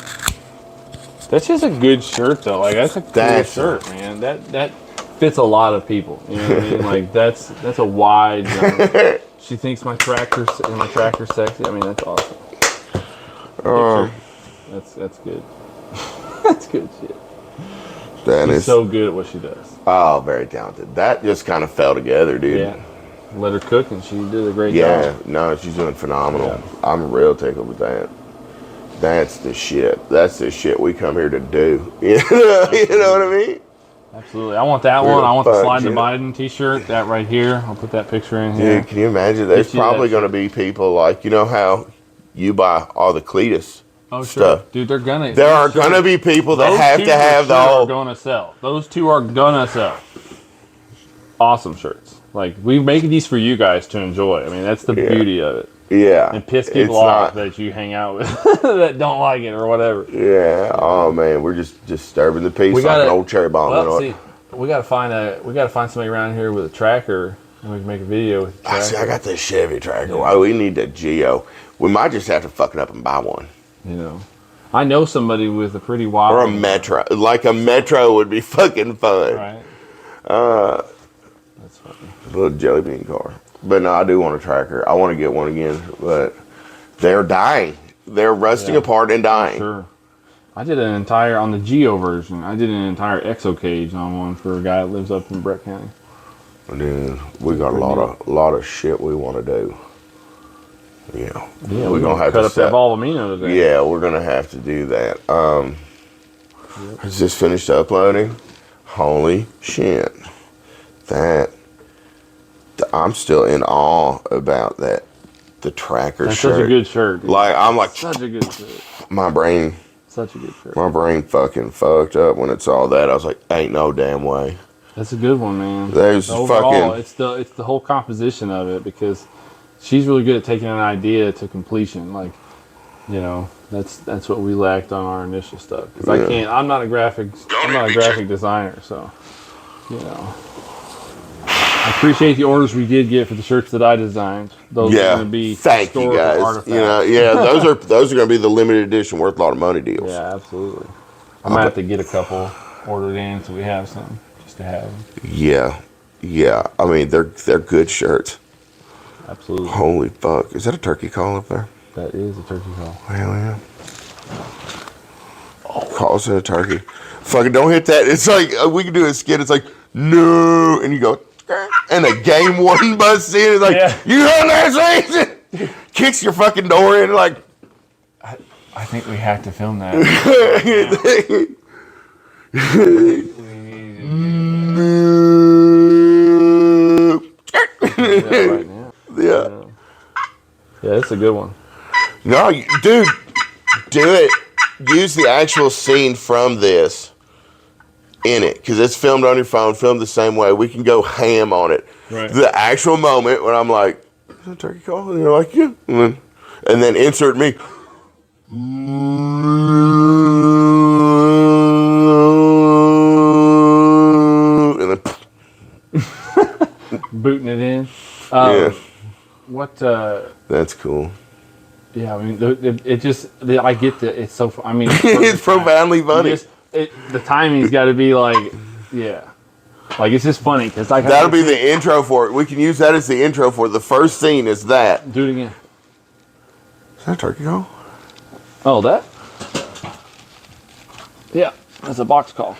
That's just a good shirt, though. Like, that's a cool shirt, man. That fits a lot of people. You know what I mean? Like, that's a wide zone. She thinks my tractor's sexy. I mean, that's awesome. That's good. That's good shit. She's so good at what she does. Oh, very talented. That just kind of fell together, dude. Yeah. Let her cook, and she did a great job. Yeah, no, she's doing phenomenal. Yeah. I'm real tickled with that. That's the shit. That's the shit we come here to do. You know what I mean? Absolutely. I want that one. I want the Slide to Biden t-shirt. That right here. I'll put that picture in here. Dude, can you imagine? There's probably going to be people like, you know how you buy all the Cletus stuff? Dude, they're gonna. There are gonna be people that have to have the whole. Gonna sell. Those two are gonna sell. Awesome shirts. Like, we make these for you guys to enjoy. I mean, that's the beauty of it. Yeah. And piss people off that you hang out with that don't like it or whatever. Yeah. Oh man, we're just disturbing the peace like an old cherry bomb. Well, see, we gotta find somebody around here with a tracker, and we can make a video with the tracker. I got this Chevy tracker. Yeah. Why we need that Geo? We might just have to fuck it up and buy one. You know, I know somebody with a pretty wild... Or a Metro. Like a Metro would be fucking fun. Right. That's funny. A little jelly bean car. But no, I do want a tracker. I want to get one again. But they're dying. They're rusting apart and dying. Sure. I did an entire... On the Geo version, I did an entire exo cage on one for a guy that lives up in Brett County. Dude, we got a lot of shit we want to do. Yeah, we're gonna have to cut up that Volvomino today. Yeah, we're gonna have to do that. I just finished uploading. Holy shit! I'm still in awe about that. The tracker That's shirt. Such a good shirt. Dude. Like, I'm like, such a good shirt. My brain. Such a good shirt. My brain fucking fucked up when it saw that. I was like, ain't no damn way. That's a good one, man. There's fucking. It's the whole composition of it, because she's really good at taking an idea to completion. Like, you know, that's what we lacked on our initial stuff. Because I'm not a graphic designer, so, you know. I appreciate the orders we did get for the shirts that I designed. Those are going to be thank you guys. Artifacts. You know, those are going to be the limited edition, worth a lot of money deals. Yeah, absolutely. I might have to get a couple ordered in so we have some just to have them. Yeah. I mean, they're good shirts. Absolutely. Holy fuck! Is that a turkey call up there? That is a turkey call. Hell yeah. Calls it a turkey. Fucking don't hit that. It's like we can do a skit. It's like no, and you go, and a game warden busts in. It's like you heard that season. kicks your fucking door in like. I think we have to film that. Right now. Yeah. Yeah, that's a good one. No, dude, do it. Use the actual scene from this in it, because it's filmed on your phone, filmed the same way. We can go ham on it. Right. The actual moment when I'm like, is that a turkey call? And you're like, yeah. And then insert me. And then booting it in. yeah. What? That's cool. Yeah, I mean, it just. I get that. It's so. I mean, It's profoundly funny. The timing's got to be like, yeah, like it's just funny because like that'll be the intro for it. We can use that as the intro for it. The first scene is that. Do it again. Is that a turkey call? Oh, that. Yeah, that's a box call.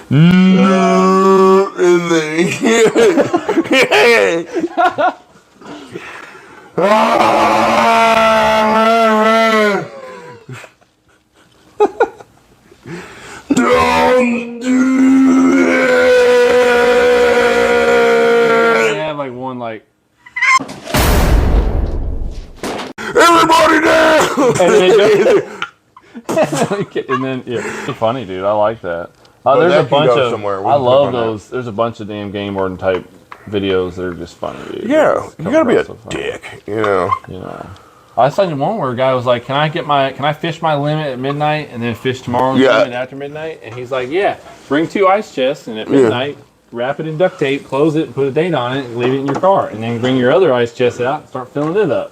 No, and then don't do it. They have like one like. Everybody down. And then yeah, it's funny, dude. I like that. Well, There's that a can bunch go of. somewhere. We I can click love on that. those. There's a bunch of damn game warden type videos that are just funny, dude. Yeah, It's you gotta be a so funny. dick, you know. You know, I saw one where a guy was like, "Can I fish my limit at midnight and then fish tomorrow's Yeah. limit after midnight?" And he's like, "Yeah, bring 2 ice chests and at midnight wrap it in duct tape, close it, put a date on it, and leave it in your car, and then bring your other ice chest out and start filling it up."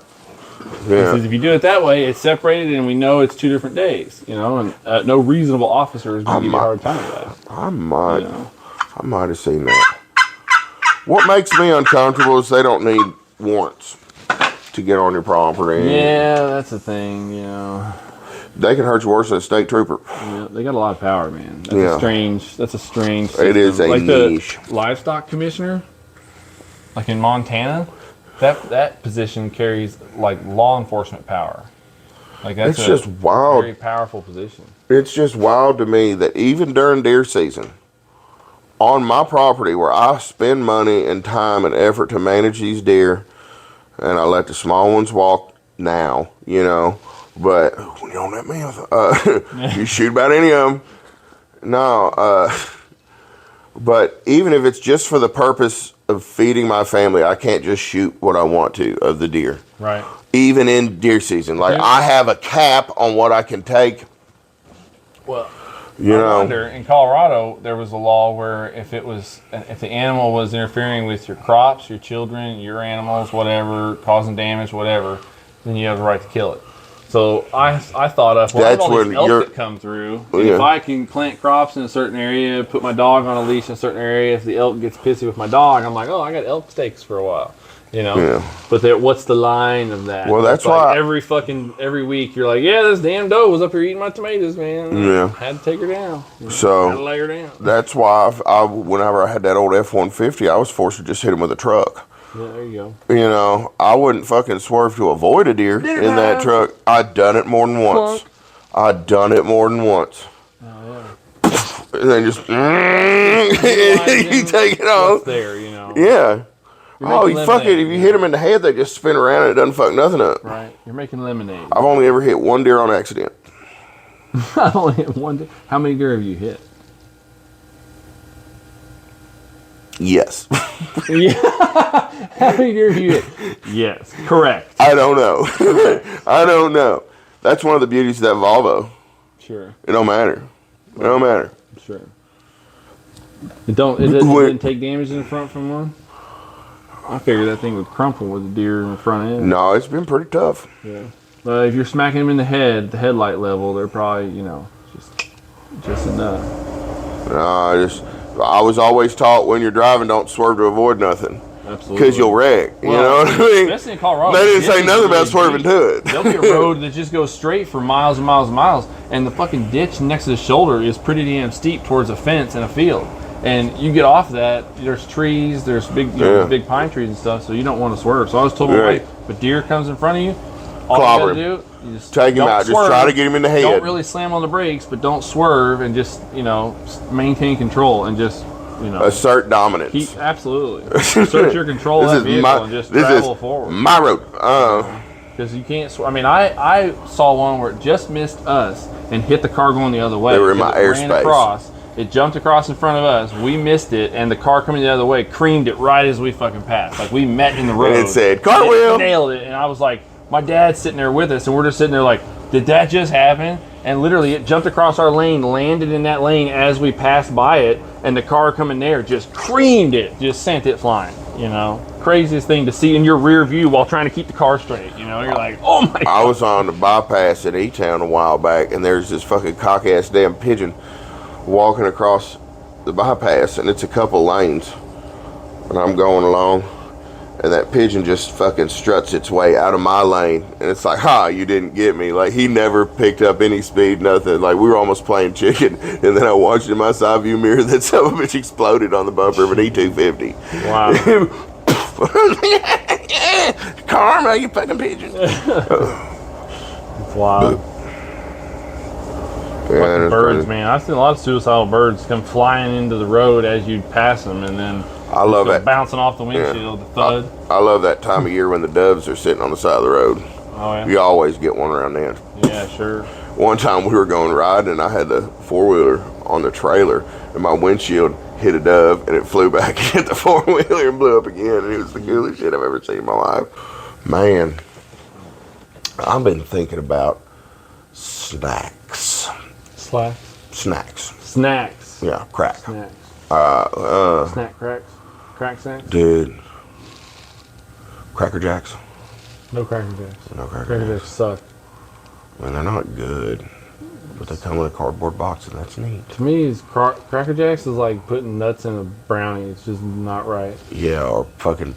He Yeah. says, if you do it that way, it's separated and we know it's 2 different days. You know, and no reasonable officer is going to give you a hard time about it. I might You know? have seen that. What makes me uncomfortable is they don't need warrants to get on your property. Yeah, that's the thing. You know. They can hurt you worse than a state trooper. Yeah, they got a lot of power, man. That's Yeah. a strange. That's a strange. System. It is a like niche. The livestock commissioner, like in Montana, that position carries like law enforcement power. Like that's It's just wild. very powerful position. It's just wild to me that even during deer season, on my property where I spend money and time and effort to manage these deer, and I let the small ones walk now, you know, but when you're on that mouth, you shoot about any of them. No, but even if it's just for the purpose of feeding my family, I can't just shoot what I want to of the deer. Right. Even in deer season, like I have a cap on what I can take. Well, You I know, wonder, in Colorado, there was a law where if the animal was interfering with your crops, your children, your animals, whatever, causing damage, whatever, then you have the right to kill it. So I thought of, well, I have That's all these when elk you're- that come through. And Yeah. if I can plant crops in a certain area, put my dog on a leash in a certain area, if the elk gets pissy with my dog, I'm like, oh, I got elk steaks for a while. You know, Yeah. but what's the line of that? Well, that's It's like why- every week you're like, yeah, this damn doe was up here eating my tomatoes, man. Yeah. Had to take her down. So- had to lay her down. that's why whenever I had that old F-150, I was forced to just hit him with a truck. Yeah, there you go. You know, I wouldn't fucking swerve to avoid a deer in that truck. I'd done it more than once. Oh, And then just you take it off. What's there, you know? Yeah. You're Oh, making you fuck it. lemonade, If you hit them in the head, they just spin around and it doesn't fuck nothing up. Right. You're making lemonade. I've only ever hit one deer on accident. I only hit one. How many deer have you hit? Yes. Yeah. How many deer have you hit? Yes. Correct. I don't know. I don't know. That's one of the beauties of that Volvo. Sure. It don't matter. It don't matter. Sure. It didn't take damage in the front from one? I figured that thing would crumple with the deer in the front end. No, it's been pretty tough. Yeah. But if you're smacking them in the head, the headlight level, they're probably, just enough. No, I was always taught when you're driving, don't swerve to avoid nothing. Absolutely. Because you'll wreck. You know what I mean? Especially in Colorado. They didn't say ditches nothing are about really swerving deep. to it. There'll be a road that just goes straight for miles and miles and miles, and the fucking ditch next to the shoulder is pretty damn steep towards a fence and a field. And you get off that, there's trees, there's big, big pine trees and stuff, so you don't want to swerve. So I was told my wife, if a deer comes in front of you, all you gotta do, you just take him out. Just try to get him in the head. Don't really slam on the brakes, but don't swerve, and just maintain control and just assert dominance. Absolutely assert your control of that vehicle and just travel forward. My road. Because you can't. I mean, I saw one where it just missed us and hit the car going the other way. They were in my airspace. It jumped across in front of us. We missed it, and the car coming the other way creamed it right as we fucking passed. Like, we met in the road. And it said, cartwheel! Nailed it. And I was like, my dad's sitting there with us, and we're just sitting there like, did that just happen? And literally, it jumped across our lane, landed in that lane as we passed by it, and the car coming there just creamed it, just sent it flying, Craziest thing to see in your rear view while trying to keep the car straight, You're like, oh my God. I was on the bypass at E-Town a while back, and there's this fucking cock-ass damn pigeon walking across the bypass, and it's a couple lanes, and I'm going along, and that pigeon just fucking struts its way out of my lane, and it's like, you didn't get me. Like, he never picked up any speed, nothing. Like, we were almost playing chicken, and then I watched in my side view mirror that some of it exploded on the bumper of an E250. Wow. Karma, you fucking pigeon. It's wild. Yeah, birds, man. I've seen a lot of suicidal birds come flying into the road as you pass them, and then I love it. Bouncing off the windshield, the thud. I love that time of year when the doves are sitting on the side of the road. Oh, yeah. You always get one around then. Yeah, sure. One time we were going riding, and I had the four-wheeler on the trailer, and my windshield hit a dove, and it flew back and hit the four-wheeler and blew up again, and it was the coolest shit I've ever seen in my life. Man, I've been thinking about snacks. Snacks. Yeah, crack. Snacks. Snack cracks. Crack snacks. Dude. Cracker Jacks. No Cracker Jacks. No Cracker Cracker Jacks suck. Man, they're not good, but they come with a cardboard box, and that's neat. To me, Cracker Jacks is like putting nuts in a brownie. It's just not right. Yeah, or fucking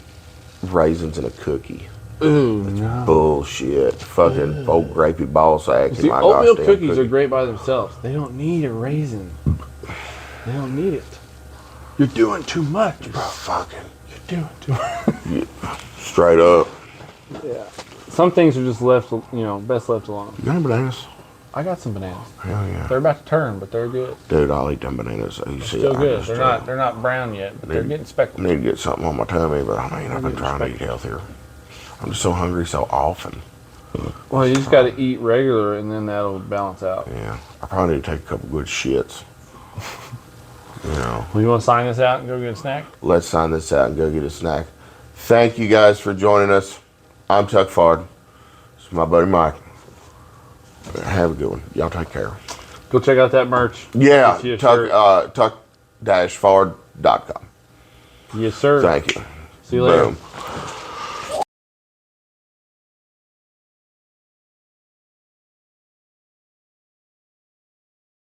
raisins in a cookie. Ooh, no. Bullshit. Fucking old grapey ball sacks. See, oatmeal cookies are great by themselves. They don't need a raisin. They don't need it. You're doing too much, bro. You're doing too much. Yeah. Straight up. Yeah. Some things are just left, best left alone. You got any bananas? I got some bananas. Hell yeah. They're about to turn, but they're good. Dude, I'll eat them bananas. Still good. They're not brown yet, but they're getting speckled. I need to get something on my tummy, but I mean, I've been trying to eat healthier. I'm just so hungry so often. Well, you just got to eat regular, and then that'll balance out. Yeah. I probably need to take a couple good shits. Well, you want to sign this out and go get a snack? Let's sign this out and go get a snack. Thank you guys for joining us. I'm Tuck Fard. This is my buddy Mike. Have a good one. Y'all take care. Go check out that merch. Yeah, tuck-fard.com. Yes, sir. Thank you. See you later. Boom.